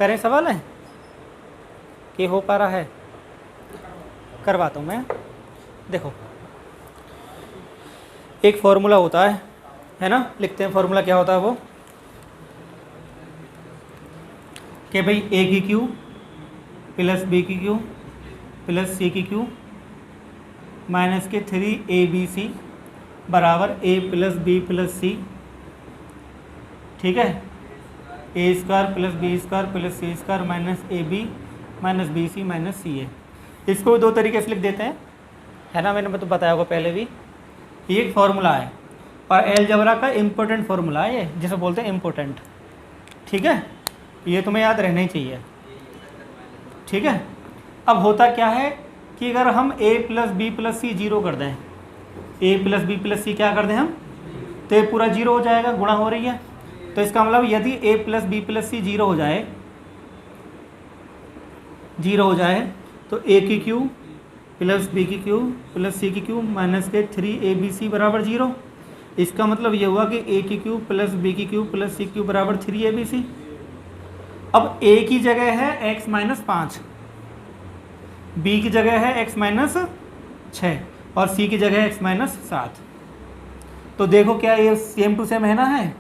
करें सवाल है कि हो पा रहा है? करवाता हूँ मैं। देखो एक फॉर्मूला होता है ना, लिखते हैं फॉर्मूला क्या होता है वो, कि भाई ए की क्यू प्लस बी की क्यू प्लस सी की क्यू माइनस के 3abc बराबर a plus B plus c. ठीक है, a square plus B square plus C square minus a b minus b c minus c a. इसको दो तरीके से लिख देते हैं, है ना, मैंने तो बताया होगा पहले भी। ये एक फार्मूला है और अलजेब्रा का इम्पोर्टेंट फार्मूला है ये, जिसे बोलते हैं इम्पोर्टेंट। ठीक है, ये तुम्हें याद रहना ही चाहिए। ठीक है, अब होता क्या है कि अगर हम a plus B plus C zero कर दें, a plus B plus C क्या कर दें हम, तो ये पूरा जीरो हो जाएगा, गुणा हो रही है। तो इसका मतलब यदि a plus B plus C zero हो जाए तो a की क्यू प्लस बी की क्यू प्लस सी की क्यू माइनस के 3abc बराबर जीरो। इसका मतलब ये हुआ कि a की क्यू प्लस बी की क्यू प्लस सी क्यू बराबर 3abc। अब a की जगह है x माइनस 5, b की जगह है x माइनस 6 और c की जगह है x माइनस 7। तो देखो क्या ये सेम टू सेम है ना, है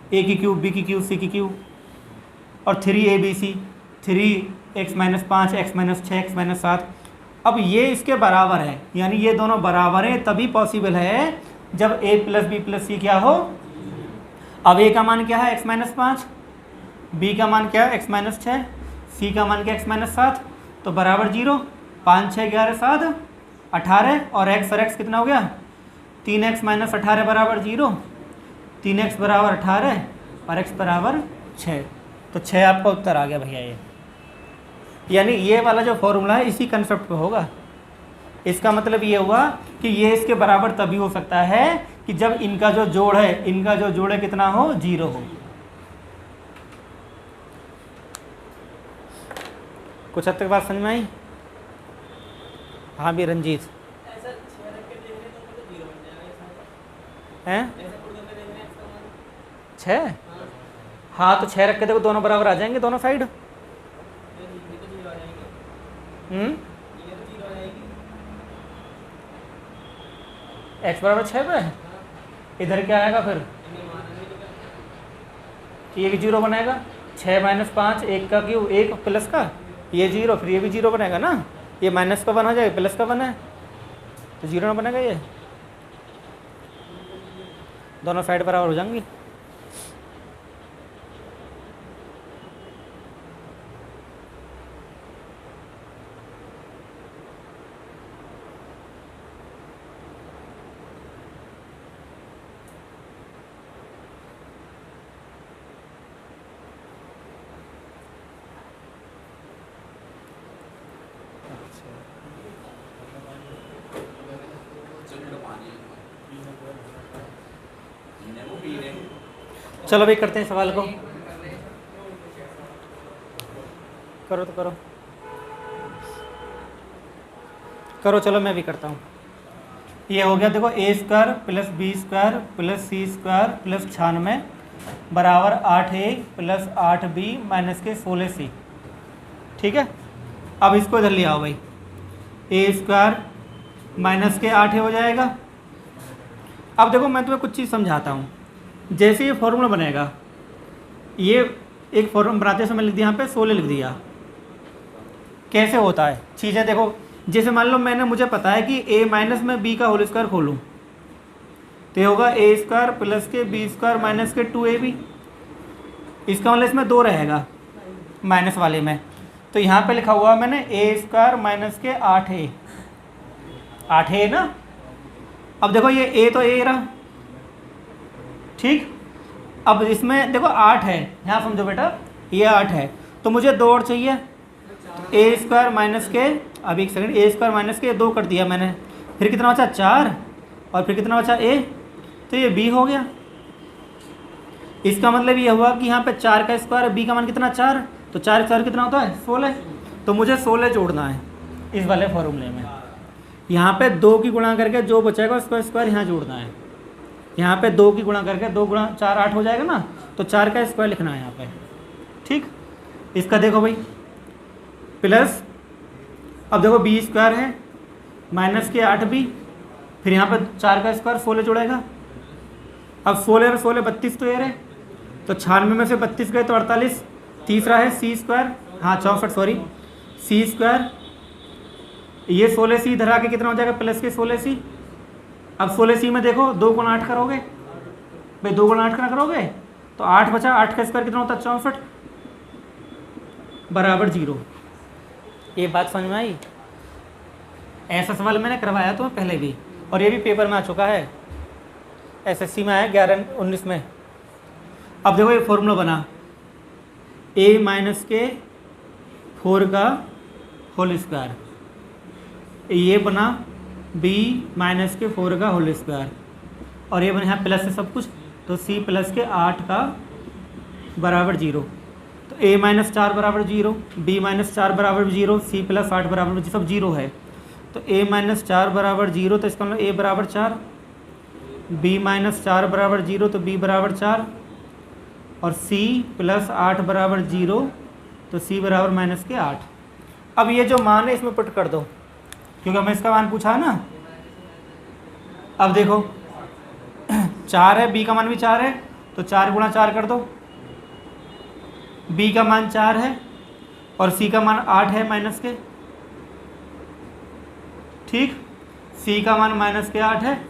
a की क्यू b की क्यू c की क्यू और 3abc 3x minus 5 x minus 6 x minus 7। अब ये इसके बराबर है, यानी ये दोनों बराबर हैं, तभी पॉसिबल है जब a plus B plus C क्या हो। अब a का मान क्या है x माइनस 5, b का मान क्या है x माइनस 6, c का मान क्या है x माइनस 7, तो बराबर जीरो। 5 6 11 7 18 और x कितना हो गया 3x माइनस 18 बराबर जीरो। 3x बराबर 18 और x बराबर 6, तो 6 आपका उत्तर आ गया भैया। ये यानी ये वाला जो फॉर्मूला है इसी कंसेप्ट पे होगा। इसका मतलब ये हुआ कि ये इसके बराबर तभी हो सकता है कि जब इनका जो जोड़ है कितना हो, जीरो हो। कुछ हद तक बात समझ में आई? हाँ भी रंजीत हैं 6, हाँ तो 6 रख के देखो दोनों बराबर आ जाएंगे दोनों साइड। x बराबर 6 पे इधर क्या आएगा फिर, ये भी जीरो बनाएगा। 6 माइनस 5 1 का क्यू 1 प्लस का ये जीरो, फिर ये भी जीरो बनेगा ना, ये माइनस का बन हो जाएगा प्लस का बना है तो जीरो ना बनेगा, ये दोनों साइड बराबर हो जाएंगी। चलो भाई करते हैं सवाल को, करो तो करो। चलो मैं भी करता हूँ। ये हो गया देखो a square plus B square plus C square plus 96 बराबर 8a प्लस 8b माइनस के 16c। ठीक है, अब इसको इधर ले आओ भाई, a स्क्वायर माइनस के 8a हो जाएगा। अब देखो मैं तुम्हें कुछ चीज़ समझाता हूँ। जैसे ये फॉर्मूला बनेगा, ये एक फॉर्मूला बनाते समय लिख दिया, यहाँ पे 16 लिख दिया। कैसे होता है चीज़ें देखो, जैसे मान लो मुझे पता है कि a माइनस में b का होल स्क्वायर खोलूँ तो ये होगा a स्क्वायर प्लस के b स्क्वायर माइनस के 2ab। इसका मतलब इसमें 2 रहेगा माइनस वाले में, तो यहाँ पे लिखा हुआ मैंने a स्क्वायर माइनस के 8a ना। अब देखो ये a तो a रहा, ठीक। अब इसमें देखो 8 है, यहाँ समझो बेटा ये 8 है, तो मुझे 2 और चाहिए। a स्क्वायर माइनस के, अब एक सेकंड, a स्क्वायर माइनस के 2 कर दिया मैंने, फिर कितना बचा 4 और फिर कितना बचा a, तो ये b हो गया। इसका मतलब ये हुआ कि यहाँ पे 4 का स्क्वायर, b का मान कितना 4, तो 4 स्क्वायर कितना होता है 16। तो मुझे 16 जोड़ना है इस वाले फॉर्मूले में। यहाँ पे 2 की गुणा करके जो बचेगा उसका स्क्वायर यहाँ जोड़ना है। यहाँ पे 2 की गुणा करके 2 गुणा 4 8 हो जाएगा ना, तो 4 का स्क्वायर लिखना है यहाँ पे, ठीक। इसका देखो भाई प्लस, अब देखो बी स्क्वायर है माइनस के 8b, फिर यहाँ पर 4 का स्क्वायर 16 जुड़ेगा। अब 16 और 16 32 तो ये रहे, तो 96 में से 32 गए तो 48। तीसरा है सी स्क्वायर, हाँ 64 सॉरी, सी स्क्वायर, ये 16c इधर आके कितना हो जाएगा प्लस के 16c। अब 16c में देखो 2 गुणा 8 करोगे भाई, 2 गुणा 8 का करोगे तो 8 बचा, 8 का स्क्वायर कितना होता है 64 बराबर 0। ये बात समझ में आई? ऐसा सवाल मैंने करवाया तो पहले भी, और ये भी पेपर में आ चुका है, एसएससी में आया 11-19 में। अब देखो ये फॉर्मूला बना a माइनस के 4 का होल स्क्वायर, ये बना b माइनस के 4 का होल स्क्वायर, और ये बना यहाँ प्लस है सब कुछ, तो c प्लस के 8 का बराबर 0। तो a माइनस 4 बराबर 0, b माइनस 4 बराबर 0, c प्लस 8 बराबर सब 0 है। तो a माइनस 4 बराबर 0, तो इसका मतलब a बराबर 4, b माइनस 4 बराबर 0, तो b बराबर 4, और c प्लस 8 बराबर 0, तो c बराबर माइनस के 8। अब ये जो मान है इसमें पुट कर दो, क्योंकि हमें इसका मान पूछा है ना। अब देखो 4 है, b का मान भी 4 है, तो 4 गुणा 4 कर दो, b का मान 4 है और c का मान 8 है माइनस के, ठीक, c का मान माइनस के 8 है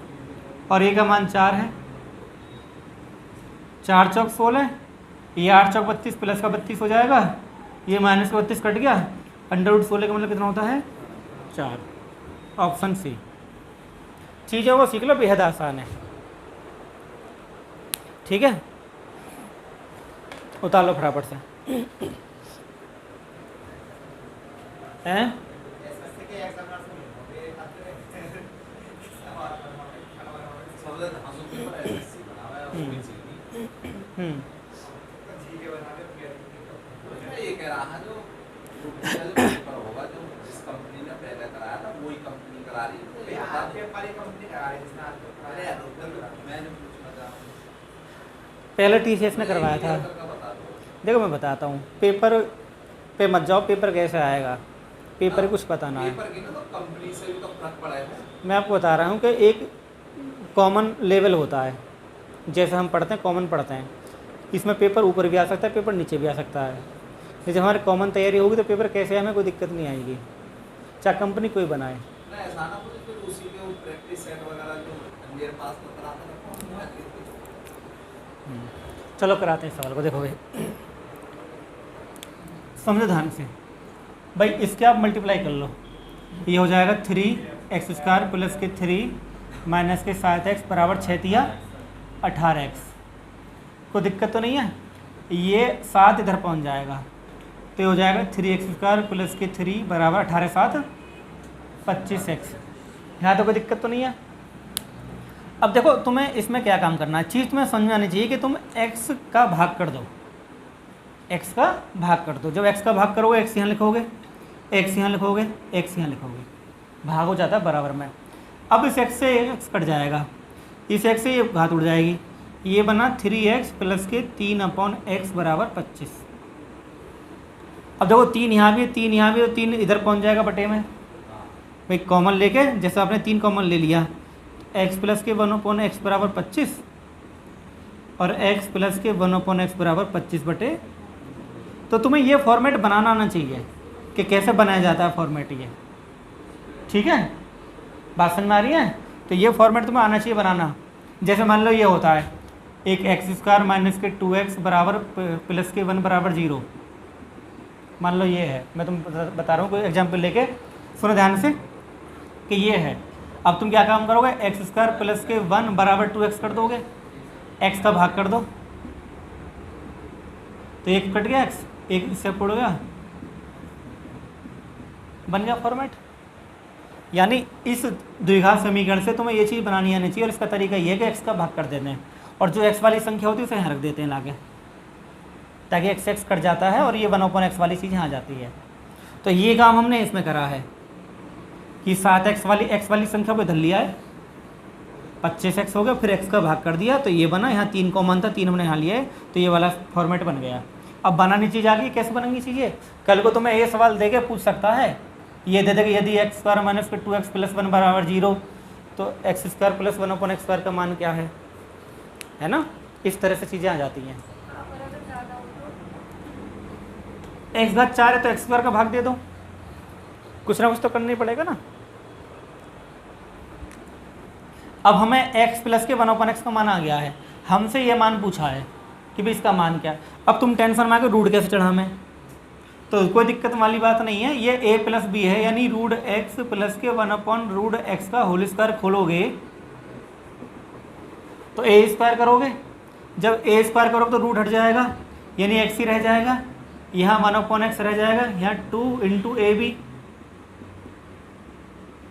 और a का मान 4 है। 4 चौक 16, ये 8 चौक 32, प्लस का 32 हो जाएगा, ये माइनस का 32 कट गया, अंडर 16 का मतलब कितना होता है 4। Option C. चीज़ें वो सीख लो, बेहद आसान है, ठीक है। उतार लो फटाफट से हैं। पहले टीसीएस ने करवाया था। देखो मैं बताता हूँ, पेपर पे मत जाओ, पेपर कैसे आएगा, पेपर ही कुछ पता ना है। मैं आपको बता रहा हूँ कि एक कॉमन लेवल होता है, जैसे हम पढ़ते हैं कॉमन पढ़ते हैं, इसमें पेपर ऊपर भी आ सकता है, पेपर नीचे भी आ सकता है। जैसे हमारी कॉमन तैयारी होगी तो पेपर कैसे हमें कोई दिक्कत नहीं आएगी, चाहे कंपनी कोई बनाए। चलो कराते हैं सवाल को। देखो भाई समझो ध्यान से भाई, इसके आप मल्टीप्लाई कर लो, ये हो जाएगा 3x² प्लस के 3 माइनस के 7x बराबर 6 या 18x। कोई दिक्कत तो नहीं है, ये 7 इधर पहुंच जाएगा, तो ये हो जाएगा 3x² प्लस के 3 बराबर 18 7 25x। यहाँ तो कोई दिक्कत तो नहीं है। अब देखो तुम्हें इसमें क्या काम करना है, चीज़ तुम्हें समझ में आनी चाहिए कि तुम x का भाग कर दो, x का भाग कर दो। जब x का भाग करोगे x यहाँ लिखोगे, x यहाँ लिखोगे, x यहाँ लिखोगे, भाग हो जाता है बराबर में। अब इस x से x कट जाएगा, इस x से ये घात उड़ जाएगी, ये बना 3x प्लस के 3/x बराबर 25। अब देखो 3 यहाँ भी है, 3 यहाँ भी है, 3 इधर पहुँच जाएगा बटे में भाई, कॉमन लेके जैसे आपने 3 कॉमन ले लिया, x प्लस के 1/x बराबर 25 और x प्लस के 1/x बराबर 25 बटे। तो तुम्हें ये फॉर्मेट बनाना आना चाहिए कि कैसे बनाया जाता है फॉर्मेट ये, ठीक है, बात समझ में आ रही है। तो ये फॉर्मेट तुम्हें आना चाहिए बनाना। जैसे मान लो ये होता है एक x² माइनस के 2x बराबर प्लस के 1 बराबर 0, मान लो ये है, मैं तुम बता रहा हूँ कोई एग्जाम्पल लेके, सुनो ध्यान से कि ये है। अब तुम क्या काम करोगे, x² प्लस के 1 बराबर 2x कर दोगे, x का भाग कर दो, तो एक कट गया x, एक इससे उड़ गया, बन गया फॉर्मेट। यानी इस द्विघात समीकरण से तुम्हें ये चीज़ बनानी आनी चाहिए, और इसका तरीका ये है कि x का भाग कर देते हैं और जो x वाली संख्या होती है उसे यहाँ रख देते हैं लाके, ताकि x कट जाता है और ये 1/x वाली चीज़ यहाँ जाती है। तो ये काम हमने इसमें करा है कि 7x वाली x वाली संख्या को इधर लिया है, 25x हो गया, फिर x का भाग कर दिया, तो ये बना, यहाँ 3 कॉमन था, 3 हमने यहाँ लिया है, तो ये वाला फॉर्मेट बन गया। अब बनानी चीज़ आ गई, कैसे बनेंगी चीज़ें? कल को तुम्हें ये सवाल दे के पूछ सकता है, ये दे देगा यदि x square minus 2x plus 1 बराबर 0 तो x square plus 1/x square का मान क्या है ना? इस तरह से चीज़ें आ जाती हैं। एक्स घात 4 है तो एक्स स्क्वायर का भाग दे दो, कुछ ना कुछ तो करना ही पड़ेगा ना। अब हमें x प्लस के 1/x का मान आ गया है, हमसे ये मान पूछा है कि भाई इसका मान क्या है। अब तुम टेंशन में आके रूट कैसे चढ़ा हमें, तो कोई दिक्कत वाली बात नहीं है, ये a प्लस बी है, यानी रूट एक्स प्लस के 1/√x का होल स्क्वायर खोलोगे तो a स्क्वायर करोगे, जब a स्क्वायर करोगे तो रूट हट जाएगा, यानी x ही रह जाएगा, यहाँ 1/x रह जाएगा, यहाँ 2 इंटू ab,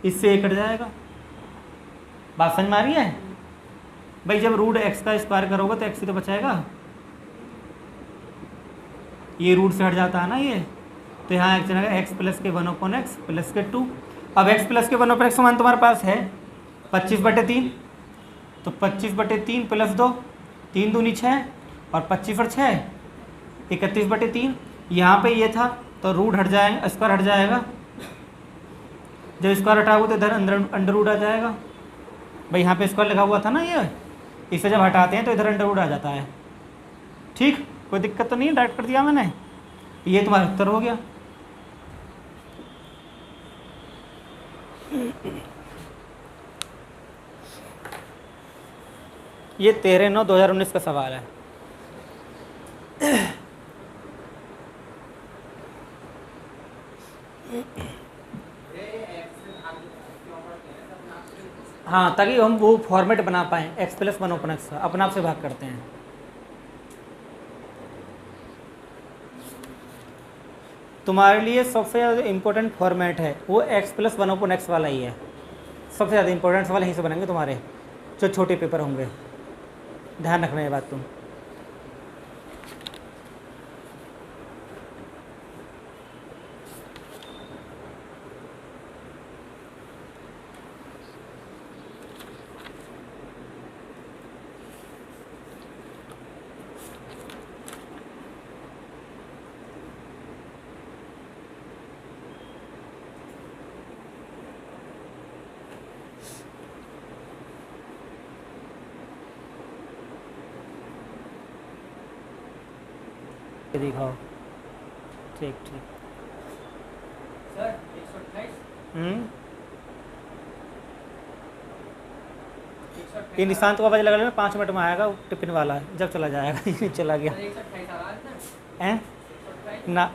इससे एक हट जाएगा। बात समझ में आ रही है भाई? जब रूट एक्स का स्क्वायर करोगे तो एक्स ही तो बचाएगा, ये रूट से हट जाता है ना ये, तो यहाँ एक चलेगा एक्स प्लस के 1/x प्लस के 2। अब एक्स प्लस के 1/x का मान तुम्हारे पास है 25/3, तो 25/3 प्लस 2, 3 दूनी 6 और 25 और 6 31/3। यहाँ पे ये था तो रूट हट जाएगा, स्क्वायर हट जाएगा, जब स्क्वायर हटाओगे तो इधर अंडर रूट आ जाएगा। भाई यहाँ पे स्क्वायर लिखा हुआ था ना ये, इसे जब हटाते हैं तो इधर अंडर रूट आ जाता है। ठीक, कोई दिक्कत तो नहीं है, डायरेक्ट कर दिया मैंने, ये तुम्हारा उत्तर हो गया। ये 13/9/2019 का सवाल है। हाँ, ताकि हम वो फॉर्मेट बना पाएँ x प्लस 1/x का, अपने आप से भाग करते हैं। तुम्हारे लिए सबसे ज़्यादा इम्पोर्टेंट फॉर्मेट है वो x प्लस 1/x वाला ही है, सबसे ज़्यादा इम्पोर्टेंट सवाल यहीं से बनेंगे तुम्हारे जो छोटे पेपर होंगे, ध्यान रखना ये बात तुम। दिखाओ, ठीक ठीक सर 128 ये निशांत को आवाज़ लगा लेना, 5 मिनट में आएगा टिफिन वाला, जब चला जाएगा चला गया हैं ना,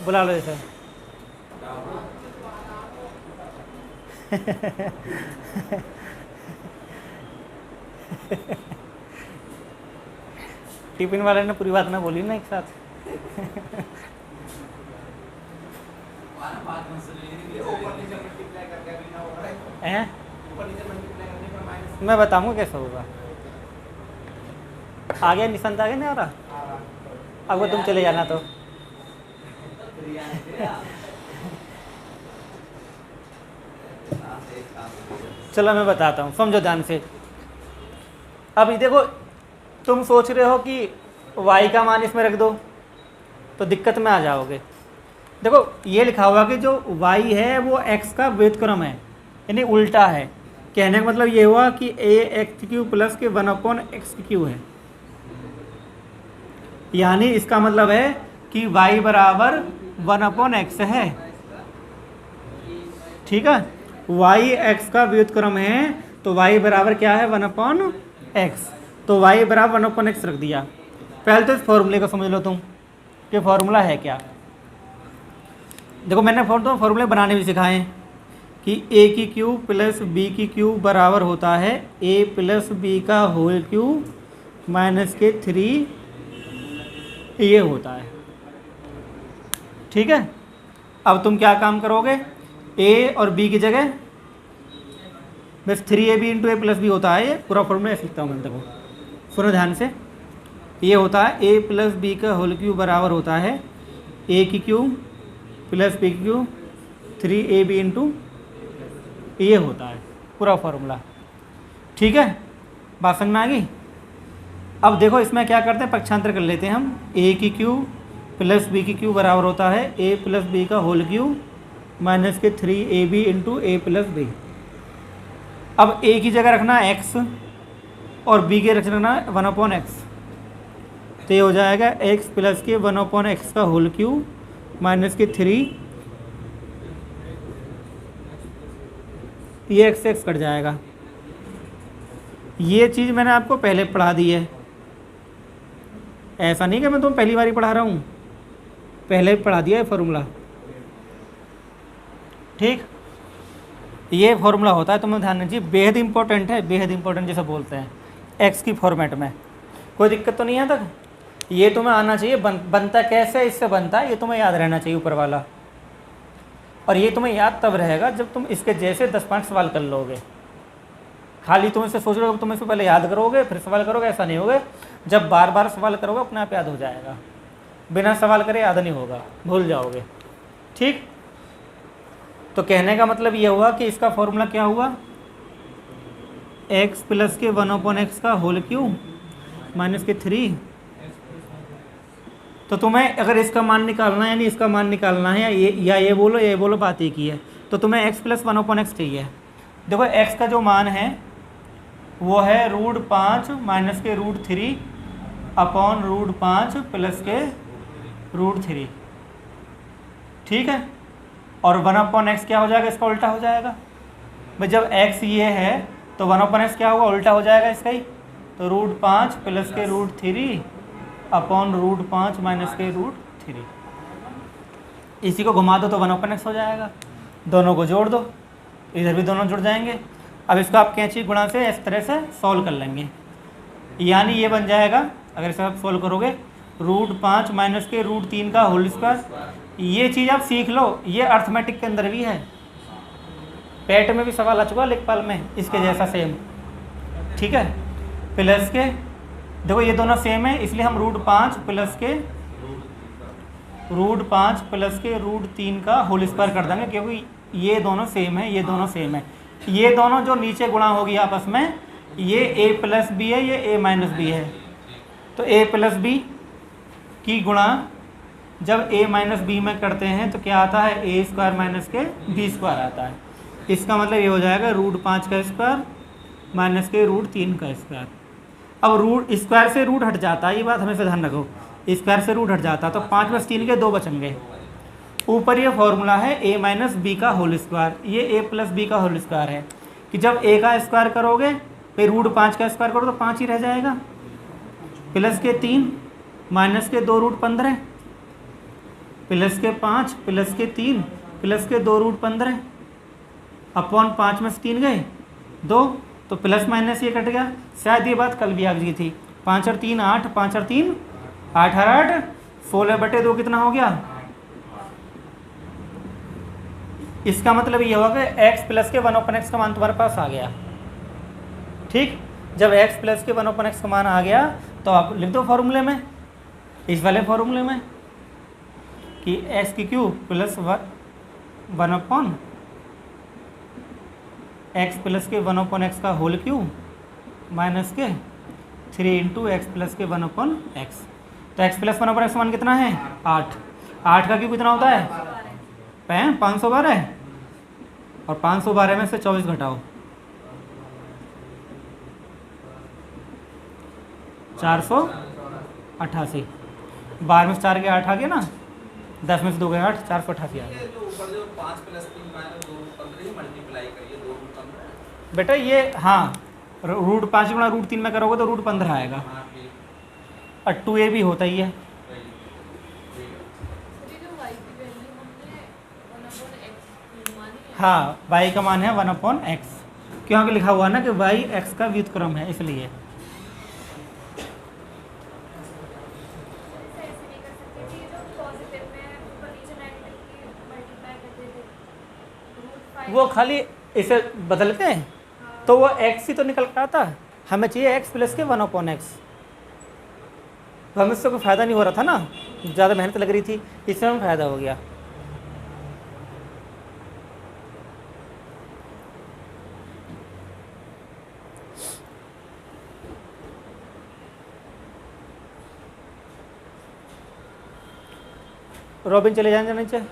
बुला लो जैसे टिफिन वाले ने पूरी बात ना बोली ना एक साथ। हैं मैं बताऊंगा कैसा होगा। आ गया निशांत, आ गया नहीं आ रहा, अब वो तुम चले जाना तो चलो मैं बताता हूँ, समझो ध्यान से। अभी देखो तुम सोच रहे हो कि y का मान इसमें रख दो तो दिक्कत में आ जाओगे। देखो ये लिखा हुआ कि जो y है वो x का व्युत्क्रम है, यानी उल्टा है। कहने का मतलब ये हुआ कि ax³ प्लस के 1/x³ है, यानी इसका मतलब है कि y बराबर 1/x है। ठीक है, y x का व्युत्क्रम है तो y बराबर क्या है 1/x, तो y बराबर 1/x रख दिया। पहले तो इस फॉर्मूले को समझ लो तुम कि फॉर्मूला है क्या। देखो मैंने फॉर्मूले बनाने भी सिखाए हैं कि a³ प्लस b³ बराबर होता है a प्लस b का होल क्यूब माइनस के 3, ये होता है। ठीक है, अब तुम क्या काम करोगे, a और b की जगह बस 3ab into a plus b होता है, ये पूरा फॉर्मूला सीखता हूँ मैं। देखो सुनो ध्यान से, ये होता है a प्लस बी का होल क्यूब बराबर होता है a³ plus b³ 3ab into, ये होता है पूरा फॉर्मूला। ठीक है, बात समझ में आ गई। अब देखो इसमें क्या करते हैं, पक्षांतर कर लेते हैं हम। ए की क्यू प्लस बी की क्यू बराबर होता है ए प्लस बी का होल क्यू माइनस के 3ab इंटू ए प्लस बी। अब ए की जगह रखना x और बी के रखना 1/x, तो ये हो जाएगा x प्लस के 1/x का होल क्यू माइनस के 3, ये x कट जाएगा। ये चीज़ मैंने आपको पहले पढ़ा दी है, ऐसा नहीं कि मैं तुम्हें पहली बार ही पढ़ा रहा हूँ, पहले पढ़ा दिया है फॉर्मूला। ठीक, ये फॉर्मूला होता है, तुम्हें ध्यान दीजिए, बेहद इंपॉर्टेंट है, बेहद इंपॉर्टेंट जैसे बोलते हैं एक्स की फॉर्मेट में। कोई दिक्कत तो नहीं है तक, ये तुम्हें आना चाहिए। बनता कैसे, इससे बनता है, ये तुम्हें याद रहना चाहिए ऊपर वाला। और ये तुम्हें याद तब रहेगा जब तुम इसके जैसे 10-5 सवाल कर लोगे। खाली तुम इससे सोच रहे हो, तुम इसको पहले याद करोगे फिर सवाल करोगे, ऐसा नहीं होगा। जब बार बार सवाल करोगे अपने आप याद हो जाएगा, बिना सवाल करे याद नहीं होगा, भूल जाओगे। ठीक, तो कहने का मतलब ये हुआ कि इसका फॉर्मूला क्या हुआ, x प्लस के 1/x का होल क्यू माइनस के 3। तो तुम्हें अगर इसका मान निकालना है, यानी इसका मान निकालना है, या ये बोलो बात एक ही है, तो तुम्हें x प्लस 1/x चाहिए। देखो x का जो मान है वो है √5 माइनस के √3 अपॉन √5 प्लस के √3। ठीक है, और 1/x क्या हो जाएगा, इसका उल्टा हो जाएगा भाई। जब x ये है तो 1/x क्या होगा, उल्टा हो जाएगा इसका ही। तो √5 प्लस के √3 अपॉन √5 माइनस के √3, इसी को घुमा दो तो 1/x हो जाएगा। दोनों को जोड़ दो, इधर भी दोनों जुड़ जाएंगे। अब इसको आप कैंची गुणा से इस तरह से सॉल्व कर लेंगे, यानी ये बन जाएगा, अगर इसे आप सॉल्व करोगे, √5 माइनस के √3 का होल स्क्वायर। ये चीज़ आप सीख लो, ये अर्थमेटिक के अंदर भी है, पेट में भी सवाल आ चुका लेखपाल में इसके जैसा सेम। ठीक है, प्लस के, देखो ये दोनों सेम है इसलिए हम √5 प्लस के √3 का होल स्क्वायर कर देंगे, क्योंकि ये दोनों सेम है, ये दोनों सेम है। ये दोनों जो नीचे गुणा होगी आपस में, ये a प्लस बी है, ये a माइनस बी है। तो a प्लस बी की गुणा जब a माइनस बी में करते हैं तो क्या आता है, a स्क्वायर माइनस के b स्क्वायर आता है। इसका मतलब ये हो जाएगा √5 का स्क्वायर माइनस के √3 का स्क्वायर। अब रूट स्क्वायर से रूट हट जाता है, ये बात हमेशा ध्यान रखो, स्क्वायर से रूट हट जाता है तो 5 + 3 के 2 बचेंगे। ऊपर ये फॉर्मूला है a माइनस बी का होल स्क्वायर, ये a प्लस बी का होल स्क्वायर है कि जब a का स्क्वायर करोगे फिर √5 का स्क्वायर करो तो 5 ही रह जाएगा, प्लस के 3 माइनस के 2 √15 प्लस के 5 प्लस के 3 प्लस के 2 √15 अपॉन 5 में से 3 गए 2, तो प्लस माइनस ये कट गया। शायद ये बात कल भी आ गई थी। 5 और 3 8, 5 और 3 8 और 8 16/2 कितना हो गया। इसका मतलब ये होगा कि x प्लस के 1/x का मान तुम्हारे पास आ गया। ठीक, जब x प्लस के 1/x का मान आ गया तो आप लिख दो फॉर्मूले में, इस वाले फॉर्मूले में कि x की क्यू प्लस 1/x प्लस के 1/x का होल क्यू माइनस के 3 इंटू x प्लस के 1/x। तो x प्लस 1/x का मान कितना है 8, 8 का क्यू कितना होता है 512, और 512 में से 24 घटाओ 488, 12 में से 4 के 8 आ गया ना, 10 में से 2 गए 8, 488 आ गया। बेटा ये हाँ, √5 गुणा √3 में करोगे तो √15 आएगा, और 2a भी होता ही है। हाँ, y का मान है 1/x, क्योंकि लिखा हुआ ना कि y x का व्युत्क्रम है, इसलिए। वो खाली इसे बदलते हैं तो वो x ही तो निकल कर आता, हमें चाहिए x प्लस के 1/x। तो हमें इससे कोई फ़ायदा नहीं हो रहा था ना, ज़्यादा मेहनत लग रही थी, इससे हमें फ़ायदा हो गया। रॉबिन चले जाएंगे नीचे।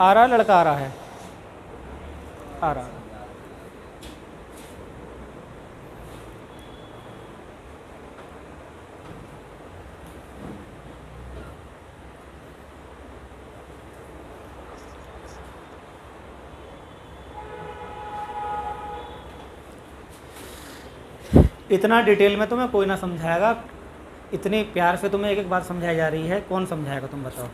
आ रहा है लड़का, आ रहा है, आ रहा है। इतना डिटेल में तुम्हें कोई ना समझाएगा, इतनी प्यार से तुम्हें एक एक बात समझाई जा रही है, कौन समझाएगा तुम बताओ।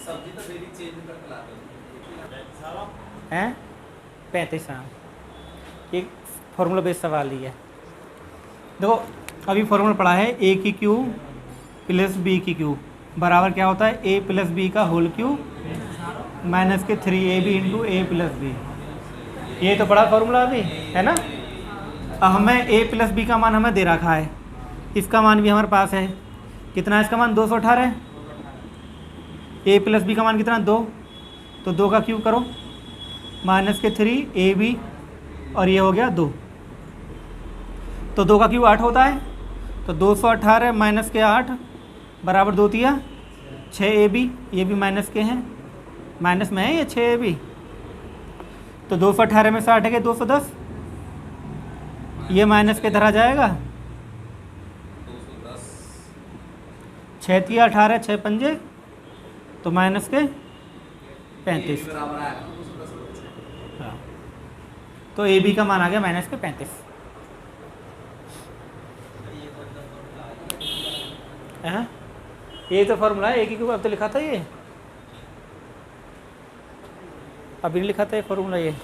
सब्जी तो डेली चेंज करके लाते हैं 35। हाँ, एक फॉर्मूला बेस्ड सवाल ही है। देखो अभी फॉर्मूला पढ़ा है ए की क्यू प्लस बी की क्यू बराबर क्या होता है, ए प्लस बी का होल क्यू माइनस के 3ab इंटू ए प्लस बी। ये तो बड़ा फॉर्मूला अभी है ना। अब हमें ए प्लस बी का मान हमें दे रखा है, इसका मान भी हमारे पास है। कितना है इसका मान, 218। ए प्लस बी का मान कितना, 2, तो 2 का क्यूब करो, माइनस के 3ab और ये हो गया 2, तो 2 का क्यूब 8 होता है। तो 218 माइनस के 8 बराबर 2 तिया 6ab, ये भी माइनस के हैं, माइनस में है ये 6ab। तो 218 में से 8 है 210, ये माइनस के धरा जाएगा, 6 तिया 18, 6 पंजे तो माइनस के 35। हाँ, तो ए बी का मान आ गया माइनस के 35। हाँ, ये तो फॉर्मूला है, एक ही अब तो लिखा था ये, अभी नहीं लिखा था ये फॉर्मूला ये।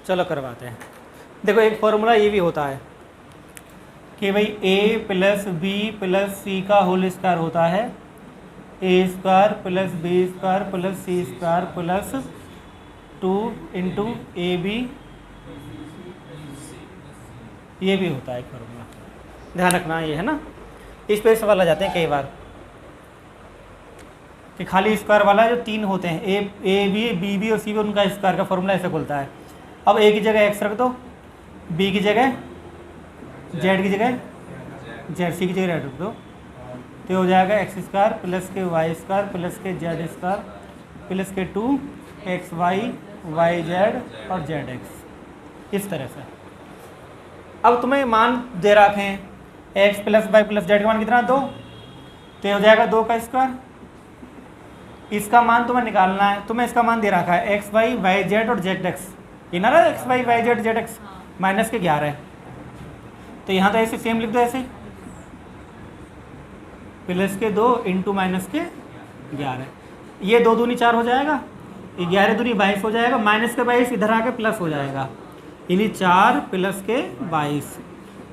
चलो करवाते हैं। देखो एक फॉर्मूला ये भी होता है कि भाई a plus B plus c का होल स्क्वायर होता है a square plus B square plus C square plus 2 into a b, ये भी होता है एक फॉर्मूला, ध्यान रखना ये है ना। इस पे सवाल आ जाते हैं कई बार कि खाली स्क्वायर वाला जो 3 होते हैं ए बी बी और सी बी, उनका स्क्वायर का फॉर्मूला ऐसे खुलता है। अब ए की जगह x रख दो, बी की जगह z की जगह जेड, सी की जगह रख दो, तो हो जाएगा एक्स स्क्वायर प्लस के वाई स्क्वायर प्लस के जेड स्क्वायर प्लस के 2xy yz और zx, इस तरह से। अब तुम्हें मान दे रखे हैं x plus Y plus Z का मान कितना, 2, तो हो जाएगा 2 का स्क्वायर। इसका मान तुम्हें निकालना है, तुम्हें इसका मान दे रखा है एक्स वाई वाई जेड और जेड एक्स, ये ना रहा X Y Y Z Z X minus के 11 है, तो यहाँ तो ऐसे सेम लिख दो, ऐसे प्लस के 2 इंटू माइनस के 11, ये 2 दूनी 4 हो जाएगा, 11 दूनी 22 हो जाएगा, माइनस के 22 इधर आके प्लस हो जाएगा, यानी 4 प्लस के 22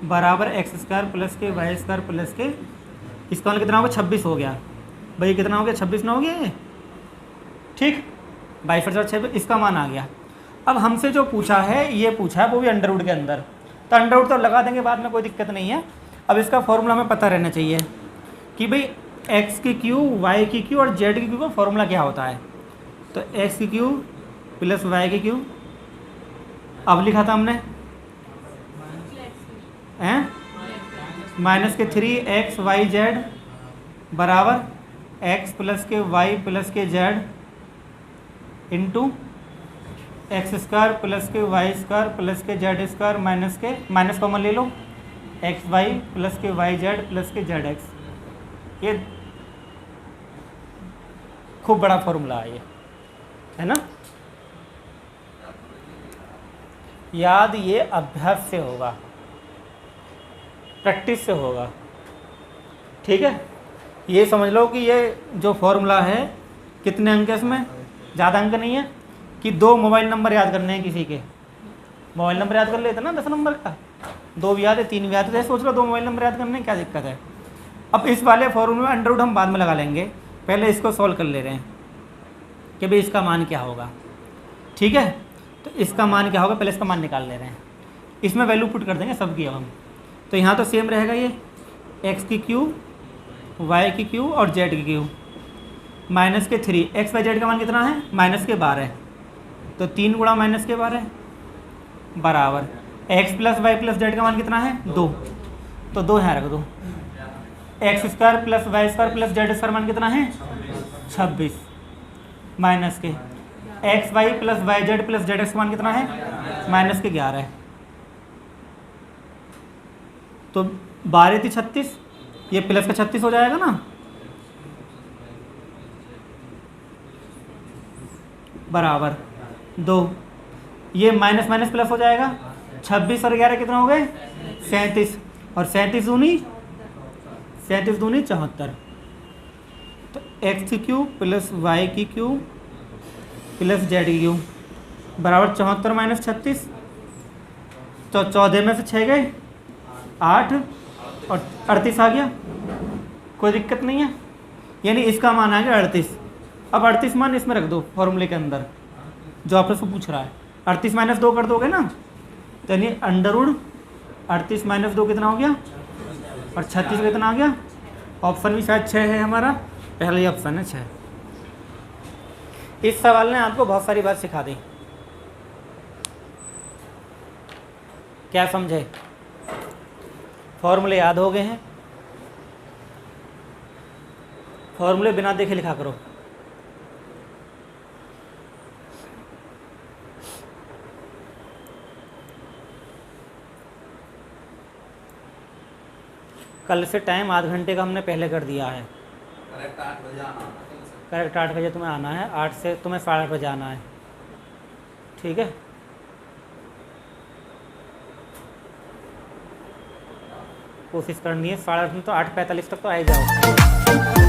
बराबर एक्स स्क्वायर प्लस के वाई स्क्वायर प्लस के, इसका मतलब कितना हो गया, 26 हो गया। भाई कितना हो गया, 26 ना हो गया ये, ठीक, 22 और 26, इसका मान आ गया। अब हमसे जो पूछा है ये पूछा है वो भी अंडर रूट के अंदर, तो अंडर रूट तो लगा देंगे बाद में, कोई दिक्कत नहीं है। अब इसका फॉर्मूला हमें पता रहना चाहिए कि भाई एक्स की क्यू वाई की क्यू और जेड की क्यू का फॉर्मूला क्या होता है। तो एक्स की क्यू प्लस वाई की क्यू, अब लिखा था हमने हैं माइनस के 3xyz बराबर x प्लस के y प्लस के z into x square plus के वाई स्क्वायर प्लस के जेड स्क्वायर माइनस के, माइनस कॉमन ले लो, एक्स वाई प्लस के वाई जेड प्लस के जेड एक्स। ये खूब बड़ा फॉर्मूला है ये, है ना। याद ये अभ्यास से होगा, प्रैक्टिस से होगा, ठीक है। ये समझ लो कि ये जो फॉर्मूला है कितने अंक है इसमें, ज़्यादा अंक नहीं है कि 2 मोबाइल नंबर याद करने हैं किसी के। मोबाइल नंबर याद कर लेते ना 10 नंबर का, 2 भी याद है 3 भी याद है, सोच लो 2 मोबाइल नंबर याद करने में क्या दिक्कत है। अब इस वाले फॉर्मूले में अंडर रूट हम बाद में लगा लेंगे, पहले इसको सॉल्व कर ले रहे हैं कि भाई इसका मान क्या होगा, ठीक है। तो इसका मान क्या होगा, पहले इसका मान निकाल ले रहे हैं, इसमें वैल्यू पुट कर देंगे सब की अब हम। तो यहाँ तो सेम रहेगा ये एक्स की क्यूब वाई की क्यूब और जेड की क्यूब माइनस के 3, एक्स वाई जेड का मान कितना है माइनस के 12, तो 3 गुणा माइनस के 12 बराबर X plus Y plus Z का मान कितना है 2, तो 2 यहाँ रख दो। X square plus Y square plus Z square मान कितना है 26 माइनस के X Y plus Y Z plus Z X मान कितना है माइनस के 11, तो 12 थी 36, ये प्लस का 36 हो जाएगा ना, बराबर 2, ये माइनस माइनस प्लस हो जाएगा, 26 और 11 कितना हो गए 37, और 37 दूनी 74, तो एक्स की क्यूब प्लस वाई की क्यूब प्लस जेड की क्यूब बराबर 74 माइनस 36, तो 14 में से 6 गए 8 और 38 आ गया, कोई दिक्कत नहीं है, यानी इसका मान आ गया 38। अब 38 मान इसमें रख दो फॉर्मूले के अंदर जो आपसे उसको पूछ रहा है, 38 माइनस 2 कर दोगे ना, तो यानी अंडर रूट 38 माइनस 2 कितना हो गया, और 36 कितना आ गया, ऑप्शन भी शायद 6 है हमारा, पहला ही ऑप्शन है 6। इस सवाल ने आपको बहुत सारी बात सिखा दी, क्या समझे, फॉर्मूले याद हो गए हैं, फॉर्मूले बिना देखे लिखा करो। कल से टाइम आध घंटे का हमने पहले कर दिया है, करेक्ट 8 बजे आना है कल से। करेक्ट 8 बजे तुम्हें आना है, 8 से तुम्हें 8:30 बजे आना है, ठीक है। कोशिश करनी है 8:30 तो 8:45 तक तो आ ही जाओ।